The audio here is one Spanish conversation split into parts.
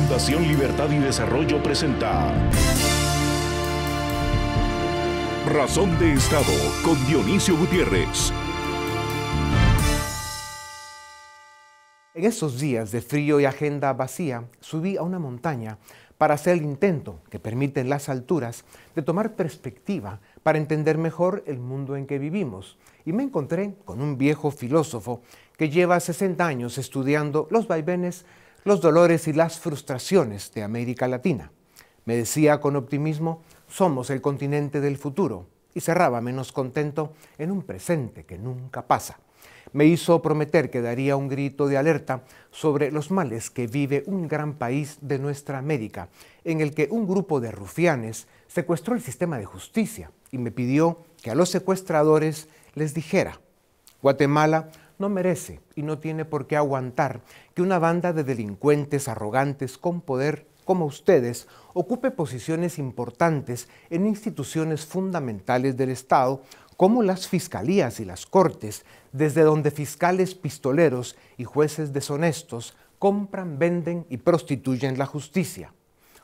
Fundación Libertad y Desarrollo presenta Razón de Estado con Dionisio Gutiérrez. En esos días de frío y agenda vacía, subí a una montaña para hacer el intento que permiten las alturas de tomar perspectiva para entender mejor el mundo en que vivimos. Y me encontré con un viejo filósofo que lleva 60 años estudiando los vaivenes, los dolores y las frustraciones de América Latina. Me decía con optimismo, somos el continente del futuro, y cerraba menos contento en un presente que nunca pasa. Me hizo prometer que daría un grito de alerta sobre los males que vive un gran país de nuestra América, en el que un grupo de rufianes secuestró el sistema de justicia y me pidió que a los secuestradores les dijera: Guatemala no merece y no tiene por qué aguantar que una banda de delincuentes arrogantes con poder como ustedes ocupe posiciones importantes en instituciones fundamentales del Estado, como las fiscalías y las cortes, desde donde fiscales pistoleros y jueces deshonestos compran, venden y prostituyen la justicia.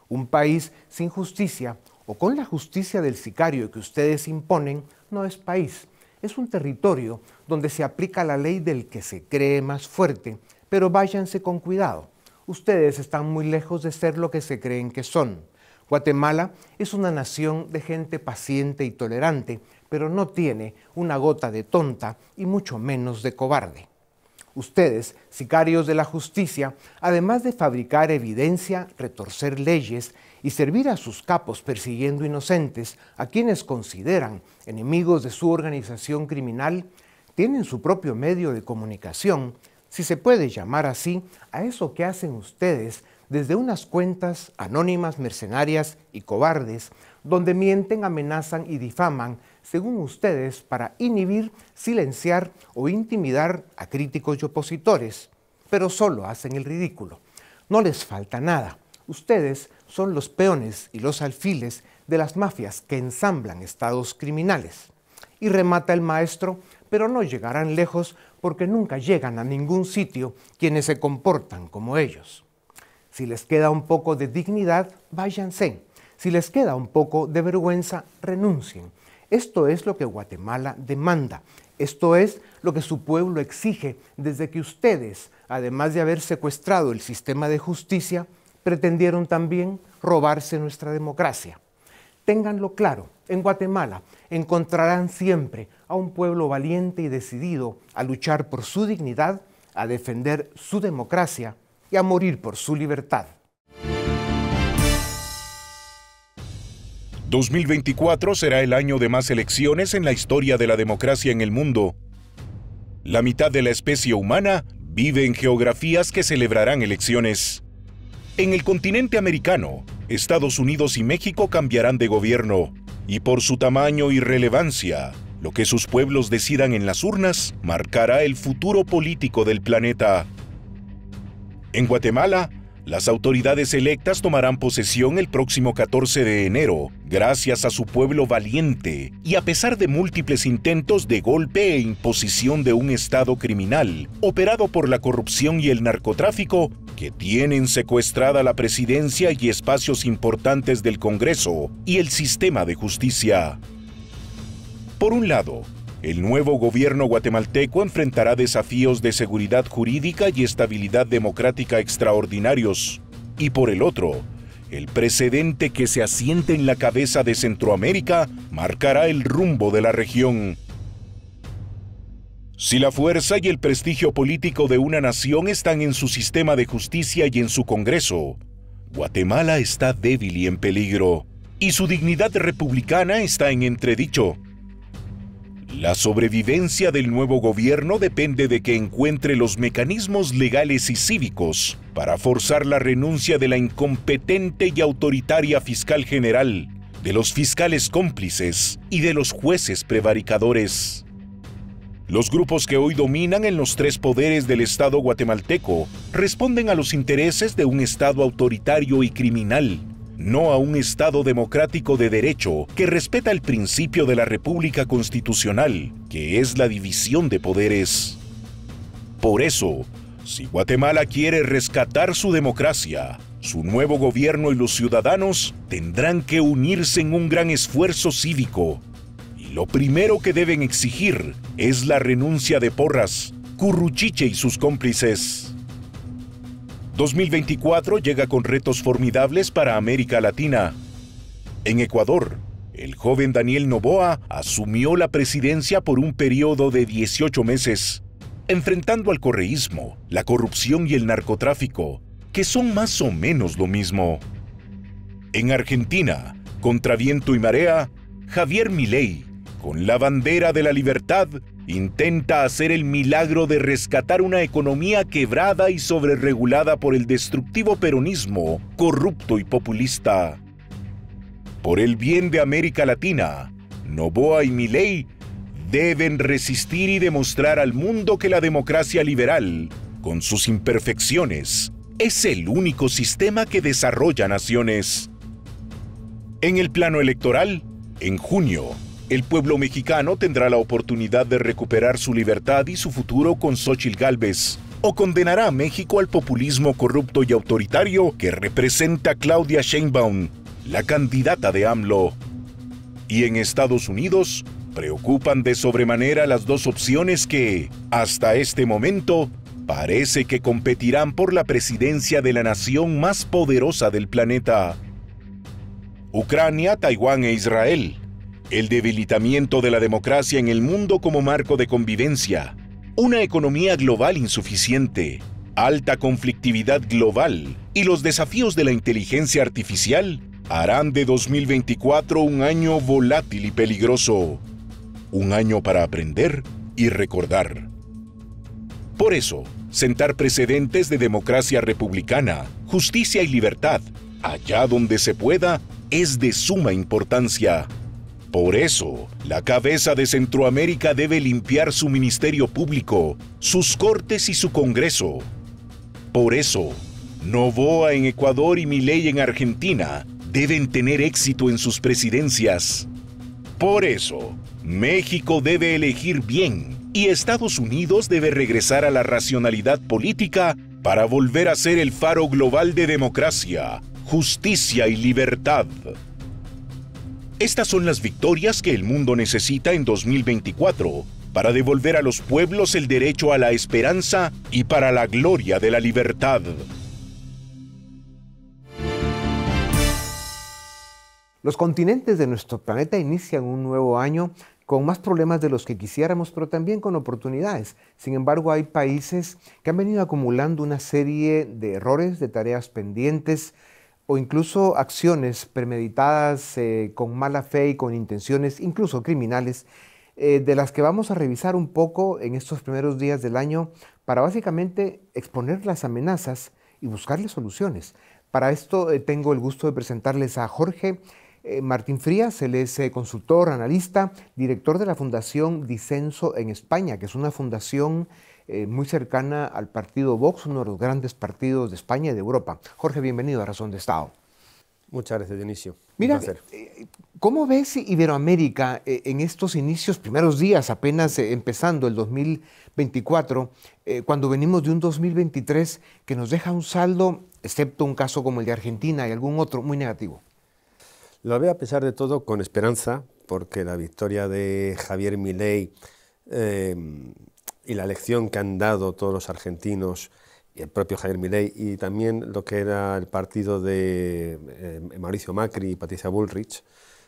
Un país sin justicia o con la justicia del sicario que ustedes imponen no es país. Es un territorio donde se aplica la ley del que se cree más fuerte, pero váyanse con cuidado. Ustedes están muy lejos de ser lo que se creen que son. Guatemala es una nación de gente paciente y tolerante, pero no tiene una gota de tonta y mucho menos de cobarde. Ustedes, sicarios de la justicia, además de fabricar evidencia, retorcer leyes y servir a sus capos persiguiendo inocentes, a quienes consideran enemigos de su organización criminal, tienen su propio medio de comunicación, si se puede llamar así, a eso que hacen ustedes desde unas cuentas anónimas, mercenarias y cobardes, donde mienten, amenazan y difaman, según ustedes, para inhibir, silenciar o intimidar a críticos y opositores, pero solo hacen el ridículo. No les falta nada. Ustedes son los peones y los alfiles de las mafias que ensamblan estados criminales. Y remata el maestro, pero no llegarán lejos porque nunca llegan a ningún sitio quienes se comportan como ellos. Si les queda un poco de dignidad, váyanse. Si les queda un poco de vergüenza, renuncien. Esto es lo que Guatemala demanda. Esto es lo que su pueblo exige desde que ustedes, además de haber secuestrado el sistema de justicia, pretendieron también robarse nuestra democracia. Ténganlo claro, en Guatemala encontrarán siempre a un pueblo valiente y decidido a luchar por su dignidad, a defender su democracia y a morir por su libertad. 2024 será el año de más elecciones en la historia de la democracia en el mundo. La mitad de la especie humana vive en geografías que celebrarán elecciones. En el continente americano, Estados Unidos y México cambiarán de gobierno, y por su tamaño y relevancia, lo que sus pueblos decidan en las urnas marcará el futuro político del planeta. En Guatemala, las autoridades electas tomarán posesión el próximo 14 de enero, gracias a su pueblo valiente y a pesar de múltiples intentos de golpe e imposición de un Estado criminal, operado por la corrupción y el narcotráfico, que tienen secuestrada la presidencia y espacios importantes del Congreso y el sistema de justicia. Por un lado, el nuevo gobierno guatemalteco enfrentará desafíos de seguridad jurídica y estabilidad democrática extraordinarios. Y por el otro, el precedente que se asiente en la cabeza de Centroamérica marcará el rumbo de la región. Si la fuerza y el prestigio político de una nación están en su sistema de justicia y en su Congreso, Guatemala está débil y en peligro, y su dignidad republicana está en entredicho. La sobrevivencia del nuevo gobierno depende de que encuentre los mecanismos legales y cívicos para forzar la renuncia de la incompetente y autoritaria fiscal general, de los fiscales cómplices y de los jueces prevaricadores. Los grupos que hoy dominan en los tres poderes del Estado guatemalteco responden a los intereses de un Estado autoritario y criminal, no a un Estado democrático de derecho que respeta el principio de la República Constitucional, que es la división de poderes. Por eso, si Guatemala quiere rescatar su democracia, su nuevo gobierno y los ciudadanos tendrán que unirse en un gran esfuerzo cívico. Y lo primero que deben exigir es la renuncia de Porras, Curruchiche y sus cómplices. 2024 llega con retos formidables para América Latina. En Ecuador, el joven Daniel Noboa asumió la presidencia por un periodo de 18 meses, enfrentando al correísmo, la corrupción y el narcotráfico, que son más o menos lo mismo. En Argentina, contra viento y marea, Javier Milei, con la bandera de la libertad, intenta hacer el milagro de rescatar una economía quebrada y sobreregulada por el destructivo peronismo, corrupto y populista. Por el bien de América Latina, Noboa y Milei deben resistir y demostrar al mundo que la democracia liberal, con sus imperfecciones, es el único sistema que desarrolla naciones. En el plano electoral, en junio, el pueblo mexicano tendrá la oportunidad de recuperar su libertad y su futuro con Xóchitl Gálvez, o condenará a México al populismo corrupto y autoritario que representa Claudia Sheinbaum, la candidata de AMLO. Y en Estados Unidos, preocupan de sobremanera las dos opciones que, hasta este momento, parece que competirán por la presidencia de la nación más poderosa del planeta. Ucrania, Taiwán e Israel. El debilitamiento de la democracia en el mundo como marco de convivencia. Una economía global insuficiente. Alta conflictividad global y los desafíos de la inteligencia artificial harán de 2024 un año volátil y peligroso. Un año para aprender y recordar. Por eso, sentar precedentes de democracia republicana, justicia y libertad, allá donde se pueda, es de suma importancia. Por eso, la cabeza de Centroamérica debe limpiar su ministerio público, sus cortes y su Congreso. Por eso, Noboa en Ecuador y Milei en Argentina deben tener éxito en sus presidencias. Por eso, México debe elegir bien y Estados Unidos debe regresar a la racionalidad política para volver a ser el faro global de democracia, justicia y libertad. Estas son las victorias que el mundo necesita en 2024 para devolver a los pueblos el derecho a la esperanza y para la gloria de la libertad. Los continentes de nuestro planeta inician un nuevo año con más problemas de los que quisiéramos, pero también con oportunidades. Sin embargo, hay países que han venido acumulando una serie de errores, de tareas pendientes o incluso acciones premeditadas con mala fe y con intenciones incluso criminales, de las que vamos a revisar un poco en estos primeros días del año para básicamente exponer las amenazas y buscarle soluciones. Para esto tengo el gusto de presentarles a Jorge Martín Frías. Él es consultor, analista, director de la Fundación Disenso en España, que es una fundación muy cercana al partido Vox, uno de los grandes partidos de España y de Europa. Jorge, bienvenido a Razón de Estado. Muchas gracias, Dionisio. Mira, ¿cómo ves Iberoamérica en estos inicios, primeros días, apenas empezando el 2024, cuando venimos de un 2023 que nos deja un saldo, excepto un caso como el de Argentina y algún otro, muy negativo? Lo veo a pesar de todo con esperanza, porque la victoria de Javier Milei y la lección que han dado todos los argentinos y el propio Javier Milei y también lo que era el partido de Mauricio Macri y Patricia Bullrich,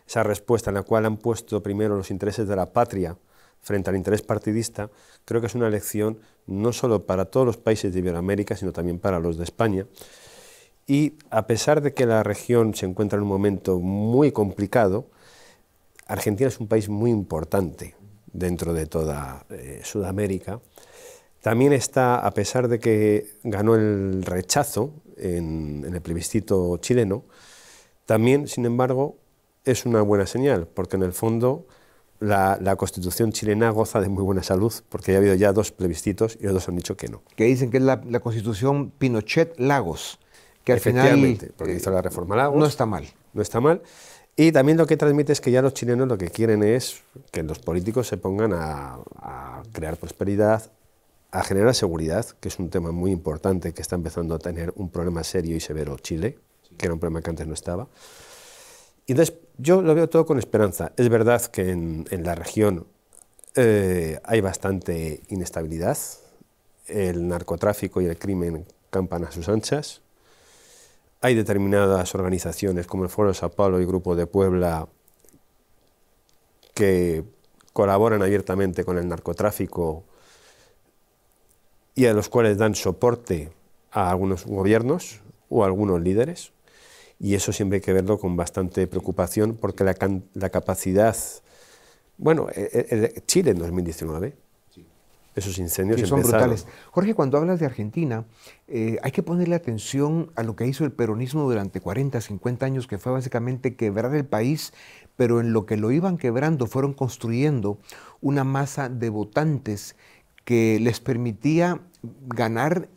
esa respuesta en la cual han puesto primero los intereses de la patria frente al interés partidista, creo que es una lección no solo para todos los países de Iberoamérica, sino también para los de España. Y a pesar de que la región se encuentra en un momento muy complicado, Argentina es un país muy importante dentro de toda Sudamérica. También está, a pesar de que ganó el rechazo en el plebiscito chileno, también, sin embargo, es una buena señal, porque en el fondo la Constitución chilena goza de muy buena salud, porque ha habido ya 2 plebiscitos y los 2 han dicho que no. Que dicen que es la Constitución Pinochet-Lagos, que al Efectivamente, final porque hizo la reforma Lagos. no está mal. No está mal. Y también lo que transmite es que ya los chilenos lo que quieren es que los políticos se pongan a crear prosperidad, a generar seguridad, que es un tema muy importante, que está empezando a tener un problema serio y severo Chile, que era un problema que antes no estaba. Y entonces yo lo veo todo con esperanza. Es verdad que en la región hay bastante inestabilidad, el narcotráfico y el crimen campan a sus anchas, hay determinadas organizaciones como el Foro de Sao Paulo y Grupo de Puebla que colaboran abiertamente con el narcotráfico y a los cuales dan soporte a algunos gobiernos o a algunos líderes, y eso siempre hay que verlo con bastante preocupación porque la capacidad, bueno, Chile en 2019, esos incendios sí, son empezaron. brutales. Jorge, cuando hablas de Argentina, hay que ponerle atención a lo que hizo el peronismo durante 40, 50 años, que fue básicamente quebrar el país, pero en lo que lo iban quebrando fueron construyendo una masa de votantes que les permitía ganar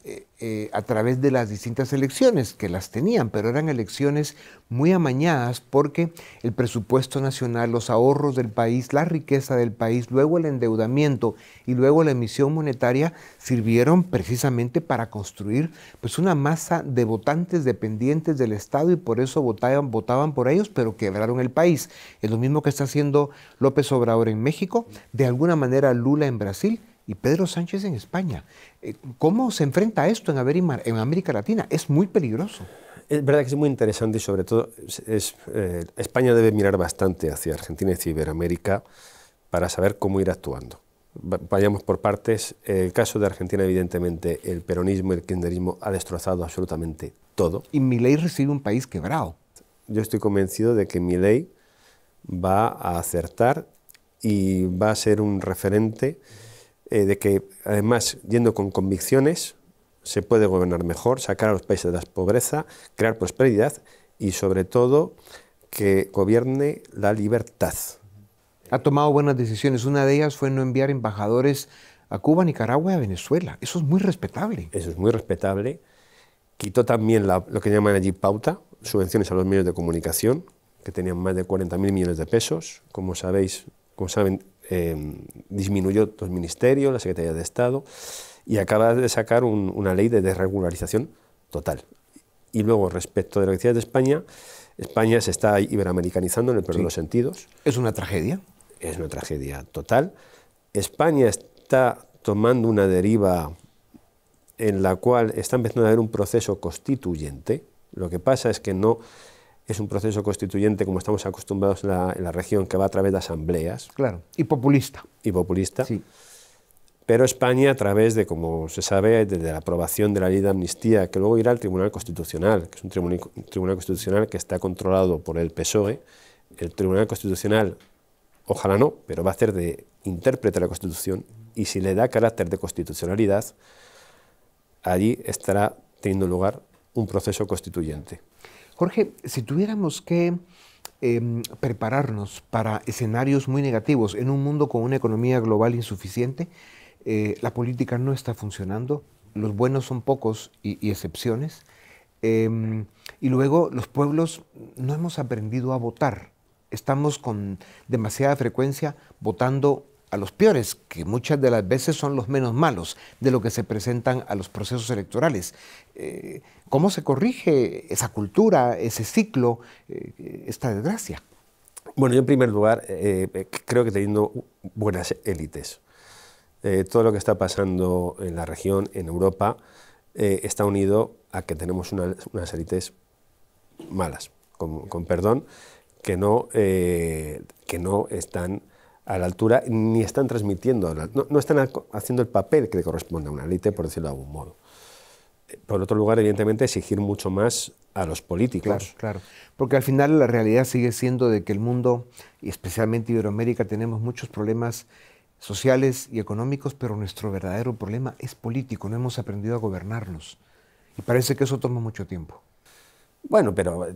a través de las distintas elecciones, que las tenían, pero eran elecciones muy amañadas porque el presupuesto nacional, los ahorros del país, la riqueza del país, luego el endeudamiento y luego la emisión monetaria sirvieron precisamente para construir pues, una masa de votantes dependientes del Estado y por eso votaban por ellos, pero quebraron el país. Es lo mismo que está haciendo López Obrador en México, de alguna manera Lula en Brasil y Pedro Sánchez en España. ¿Cómo se enfrenta a esto en América Latina? Es muy peligroso. Es verdad que es muy interesante y sobre todo España debe mirar bastante hacia Argentina y Iberoamérica para saber cómo ir actuando. Vayamos por partes. El caso de Argentina, evidentemente, el peronismo y el kirchnerismo ha destrozado absolutamente todo. Y Milei recibe un país quebrado. Yo estoy convencido de que Milei va a acertar y va a ser un referente de que, además, yendo con convicciones, se puede gobernar mejor, sacar a los países de la pobreza, crear prosperidad y, sobre todo, que gobierne la libertad. Ha tomado buenas decisiones. Una de ellas fue no enviar embajadores a Cuba, Nicaragua y a Venezuela. Eso es muy respetable. Eso es muy respetable. Quitó también lo que llaman allí pauta, subvenciones a los medios de comunicación, que tenían más de 40.000 millones de pesos. Como saben, disminuyó los ministerios, la Secretaría de Estado, y acaba de sacar una ley de desregularización total. Y luego, respecto de lo que decías de España, España se está iberoamericanizando en el peor de los sentidos. ¿Es una tragedia? Es una tragedia total. España está tomando una deriva en la cual está empezando a haber un proceso constituyente. Lo que pasa es que no es un proceso constituyente como estamos acostumbrados en la región, que va a través de asambleas. Claro, y populista. Y populista. Sí. Pero España, a través de, como se sabe, de la aprobación de la ley de amnistía, que luego irá al Tribunal Constitucional, que es un tribunal constitucional que está controlado por el PSOE, el Tribunal Constitucional, ojalá no, pero va a hacer de intérprete de la Constitución, y si le da carácter de constitucionalidad, allí estará teniendo lugar un proceso constituyente. Jorge, si tuviéramos que prepararnos para escenarios muy negativos en un mundo con una economía global insuficiente, la política no está funcionando, los buenos son pocos y excepciones, y luego los pueblos no hemos aprendido a votar. Estamos con demasiada frecuencia votando a los peores, que muchas de las veces son los menos malos de lo que se presentan a los procesos electorales. ¿Cómo se corrige esa cultura, ese ciclo, esta desgracia? Bueno, yo en primer lugar creo que teniendo buenas élites. Todo lo que está pasando en la región, en Europa, está unido a que tenemos unas élites malas, con perdón, que no están a la altura ni están transmitiendo, no están haciendo el papel que le corresponde a una élite, por decirlo de algún modo. Por otro lugar, evidentemente, exigir mucho más a los políticos. Claro, porque al final la realidad sigue siendo de que el mundo, y especialmente Iberoamérica, tenemos muchos problemas sociales y económicos, pero nuestro verdadero problema es político, no hemos aprendido a gobernarnos. Y parece que eso toma mucho tiempo. Bueno, pero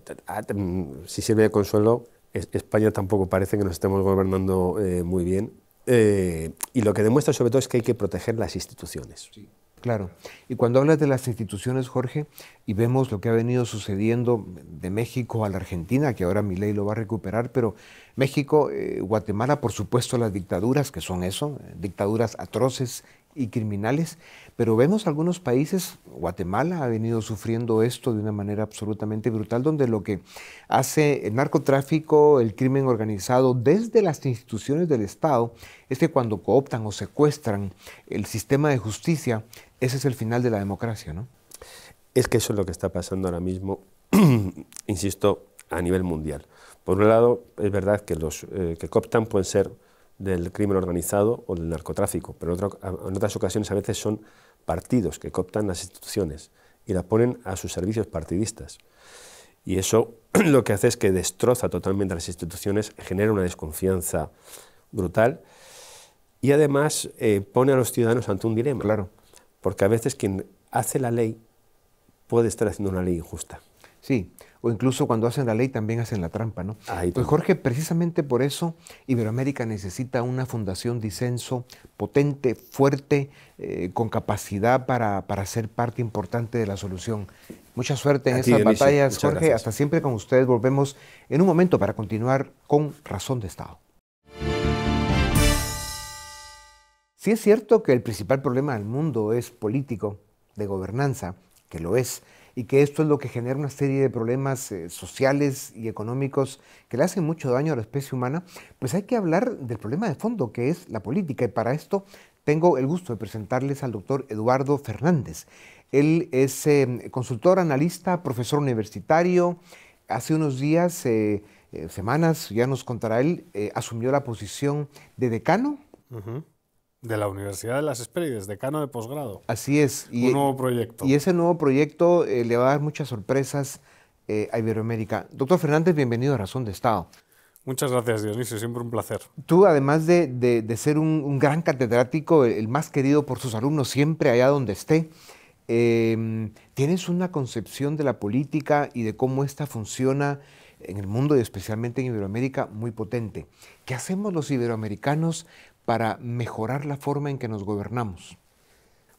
si sirve de consuelo, España tampoco parece que nos estemos gobernando muy bien. Y lo que demuestra sobre todo es que hay que proteger las instituciones. Sí. Claro. Y cuando hablas de las instituciones, Jorge, y vemos lo que ha venido sucediendo de México a la Argentina, que ahora Milei lo va a recuperar, pero México, Guatemala, por supuesto, las dictaduras, que son eso, dictaduras atroces y criminales, pero vemos algunos países, Guatemala ha venido sufriendo esto de una manera absolutamente brutal, donde lo que hace el narcotráfico, el crimen organizado desde las instituciones del Estado, es que cuando cooptan o secuestran el sistema de justicia, ese es el final de la democracia, ¿no? Es que eso es lo que está pasando ahora mismo, insisto, a nivel mundial. Por un lado, es verdad que los que cooptan pueden ser del crimen organizado o del narcotráfico, pero en otras ocasiones a veces son partidos que cooptan las instituciones y las ponen a sus servicios partidistas. Y eso lo que hace es que destroza totalmente las instituciones, genera una desconfianza brutal y además pone a los ciudadanos ante un dilema. Claro. Porque a veces quien hace la ley puede estar haciendo una ley injusta. Sí, o incluso cuando hacen la ley también hacen la trampa, ¿no? Pues Jorge, precisamente por eso Iberoamérica necesita una fundación disenso potente, fuerte, con capacidad para ser parte importante de la solución. Mucha suerte en esas batallas, Jorge. Gracias. Hasta siempre con ustedes. Volvemos en un momento para continuar con Razón de Estado. Sí es cierto que el principal problema del mundo es político, de gobernanza, que lo es, y que esto es lo que genera una serie de problemas sociales y económicos que le hacen mucho daño a la especie humana, pues hay que hablar del problema de fondo, que es la política. Y para esto tengo el gusto de presentarles al doctor Eduardo Fernández. Él es consultor, analista, profesor universitario. Hace unos días, semanas, ya nos contará él, asumió la posición de decano. De la Universidad de las Hespérides, decano de posgrado. Así es. Un nuevo proyecto. Y ese nuevo proyecto le va a dar muchas sorpresas a Iberoamérica. Doctor Fernández, bienvenido a Razón de Estado. Muchas gracias, Dionisio, siempre un placer. Tú, además de ser un gran catedrático, el más querido por sus alumnos siempre allá donde esté, tienes una concepción de la política y de cómo ésta funciona en el mundo y especialmente en Iberoamérica muy potente. ¿Qué hacemos los iberoamericanos para mejorar la forma en que nos gobernamos?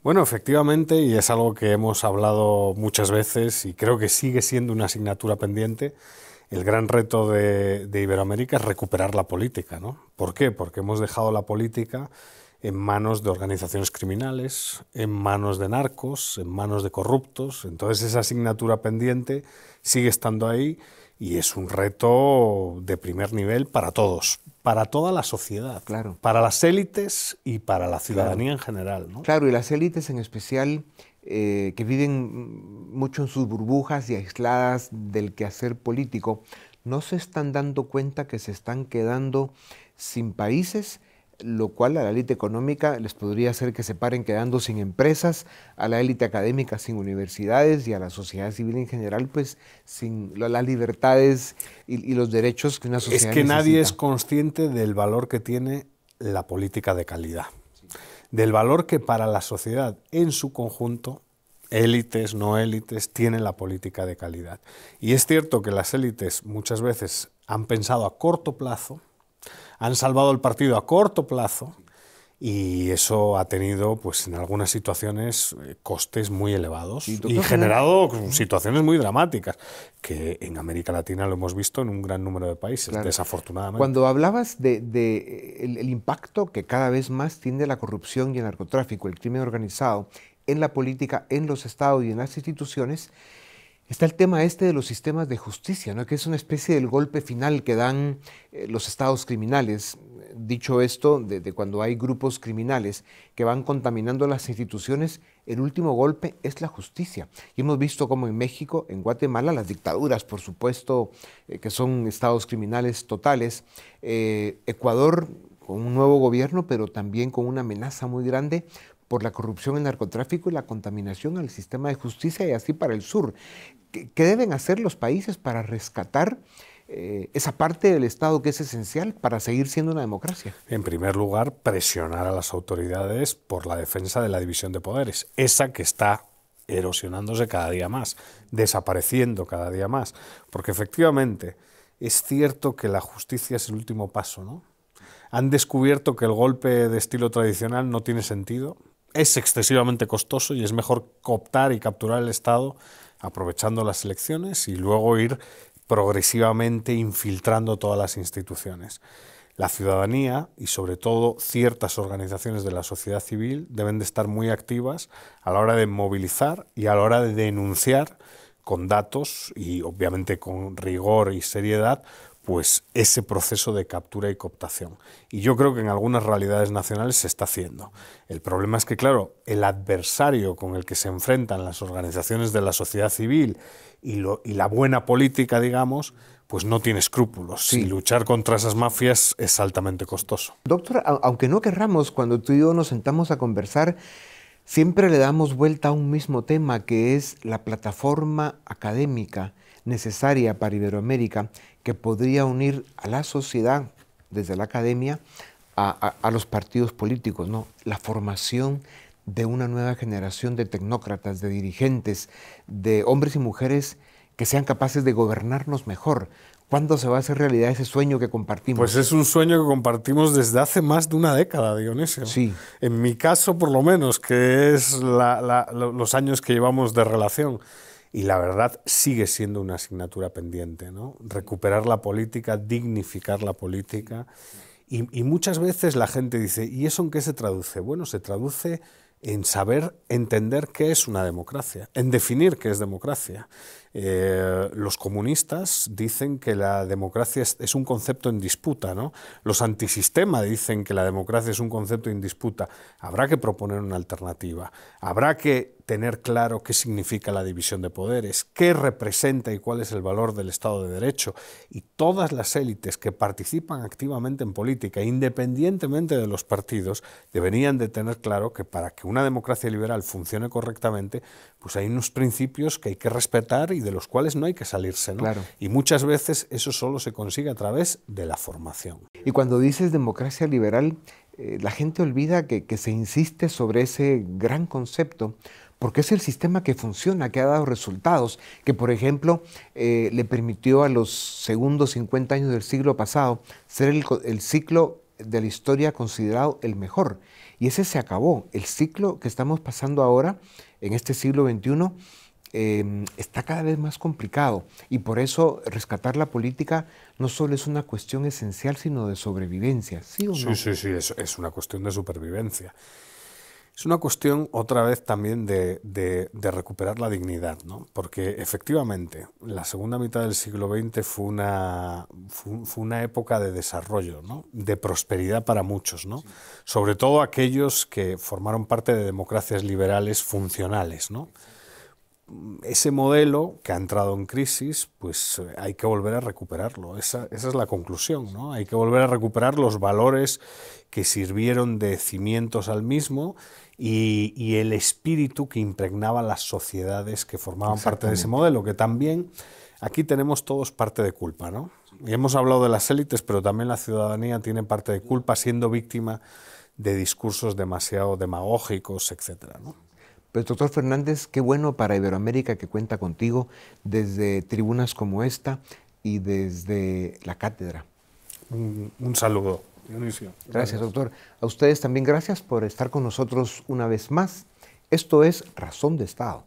Bueno, efectivamente, y es algo que hemos hablado muchas veces y creo que sigue siendo una asignatura pendiente, el gran reto de Iberoamérica es recuperar la política, ¿no? ¿Por qué? Porque hemos dejado la política en manos de organizaciones criminales, en manos de narcos, en manos de corruptos. Entonces esa asignatura pendiente sigue estando ahí y es un reto de primer nivel para todos, para toda la sociedad, claro, para las élites y para la ciudadanía en general, ¿no? Claro, y las élites en especial que viven mucho en sus burbujas y aisladas del quehacer político, no se están dando cuenta que se están quedando sin países, lo cual a la élite económica les podría hacer que se paren quedando sin empresas, a la élite académica sin universidades y a la sociedad civil en general pues sin las libertades y los derechos que una sociedad necesita. Es que nadie es consciente del valor que tiene la política de calidad, del valor que para la sociedad en su conjunto, élites, no élites, tienen la política de calidad. Y es cierto que las élites muchas veces han pensado a corto plazo, han salvado el partido a corto plazo y eso ha tenido, pues, en algunas situaciones costes muy elevados y generado situaciones muy dramáticas, que en América Latina lo hemos visto en un gran número de países, claro, desafortunadamente. Cuando hablabas el impacto que cada vez más tiene la corrupción y el narcotráfico, el crimen organizado, en la política, en los estados y en las instituciones, está el tema de los sistemas de justicia, ¿no? Que es una especie del golpe final que dan los estados criminales. Dicho esto, de cuando hay grupos criminales que van contaminando las instituciones, el último golpe es la justicia. Y hemos visto cómo en México, en Guatemala, las dictaduras, por supuesto, que son estados criminales totales. Ecuador, con un nuevo gobierno, pero también con una amenaza muy grande por la corrupción, el narcotráfico y la contaminación al sistema de justicia, y así para el sur. ¿Qué deben hacer los países para rescatar esa parte del Estado que es esencial para seguir siendo una democracia? En primer lugar, presionar a las autoridades por la defensa de la división de poderes, esa que está erosionándose cada día más, desapareciendo cada día más, porque efectivamente es cierto que la justicia es el último paso, ¿no? Han descubierto que el golpe de estilo tradicional no tiene sentido, es excesivamente costoso y es mejor cooptar y capturar el Estado aprovechando las elecciones y luego ir progresivamente infiltrando todas las instituciones. La ciudadanía y sobre todo ciertas organizaciones de la sociedad civil deben de estar muy activas a la hora de movilizar y a la hora de denunciar con datos y obviamente con rigor y seriedad pues ese proceso de captura y cooptación. Y yo creo que en algunas realidades nacionales se está haciendo. El problema es que, claro, el adversario con el que se enfrentan las organizaciones de la sociedad civil y la buena política, digamos, pues no tiene escrúpulos. Sí. Y luchar contra esas mafias es altamente costoso. Doctor, aunque no querramos, cuando tú y yo nos sentamos a conversar, siempre le damos vuelta a un mismo tema, que es la plataforma académica necesaria para Iberoamérica, que podría unir a la sociedad, desde la academia, a los partidos políticos, ¿no? La formación de una nueva generación de tecnócratas, de dirigentes, de hombres y mujeres que sean capaces de gobernarnos mejor. ¿Cuándo se va a hacer realidad ese sueño que compartimos? Pues es un sueño que compartimos desde hace más de una década, Dionisio. Sí. En mi caso, por lo menos, que es los años que llevamos de relación. Y la verdad sigue siendo una asignatura pendiente, ¿no? Recuperar la política, dignificar la política. Y muchas veces la gente dice, ¿y eso en qué se traduce? Bueno, se traduce en saber entender qué es una democracia, en definir qué es democracia. Los comunistas dicen que la democracia es un concepto en disputa, ¿no? Los antisistema dicen que la democracia es un concepto en disputa. Habrá que proponer una alternativa, habrá que tener claro qué significa la división de poderes, qué representa y cuál es el valor del Estado de Derecho. Y todas las élites que participan activamente en política, independientemente de los partidos, deberían de tener claro que para que una democracia liberal funcione correctamente, pues hay unos principios que hay que respetar y de los cuales no hay que salirse, ¿no? Claro. Y muchas veces eso solo se consigue a través de la formación. Y cuando dices democracia liberal, la gente olvida que se insiste sobre ese gran concepto, porque es el sistema que funciona, que ha dado resultados, que por ejemplo le permitió a los segundos 50 años del siglo pasado ser el ciclo de la historia considerado el mejor. Y ese se acabó. El ciclo que estamos pasando ahora, en este siglo XXI, está cada vez más complicado. Y por eso rescatar la política no solo es una cuestión esencial, sino de sobrevivencia. ¿Sí o no? Sí, es una cuestión de supervivencia. Es una cuestión, otra vez, también de recuperar la dignidad, ¿no? Porque, efectivamente, la segunda mitad del siglo XX fue una época de desarrollo, ¿no? De prosperidad para muchos, ¿no? Sí. Sobre todo aquellos que formaron parte de democracias liberales funcionales, ¿no? Ese modelo que ha entrado en crisis, pues hay que volver a recuperarlo. Esa es la conclusión, ¿no? Hay que volver a recuperar los valores que sirvieron de cimientos al mismo y el espíritu que impregnaba las sociedades que formaban parte de ese modelo, que también aquí tenemos todos parte de culpa, ¿no? Y hemos hablado de las élites, pero también la ciudadanía tiene parte de culpa siendo víctima de discursos demasiado demagógicos, etcétera, ¿no? Pues doctor Fernández, qué bueno para Iberoamérica que cuenta contigo desde tribunas como esta y desde la cátedra. Un saludo, Dionisio. Gracias, doctor. A ustedes también gracias por estar con nosotros una vez más. Esto es Razón de Estado.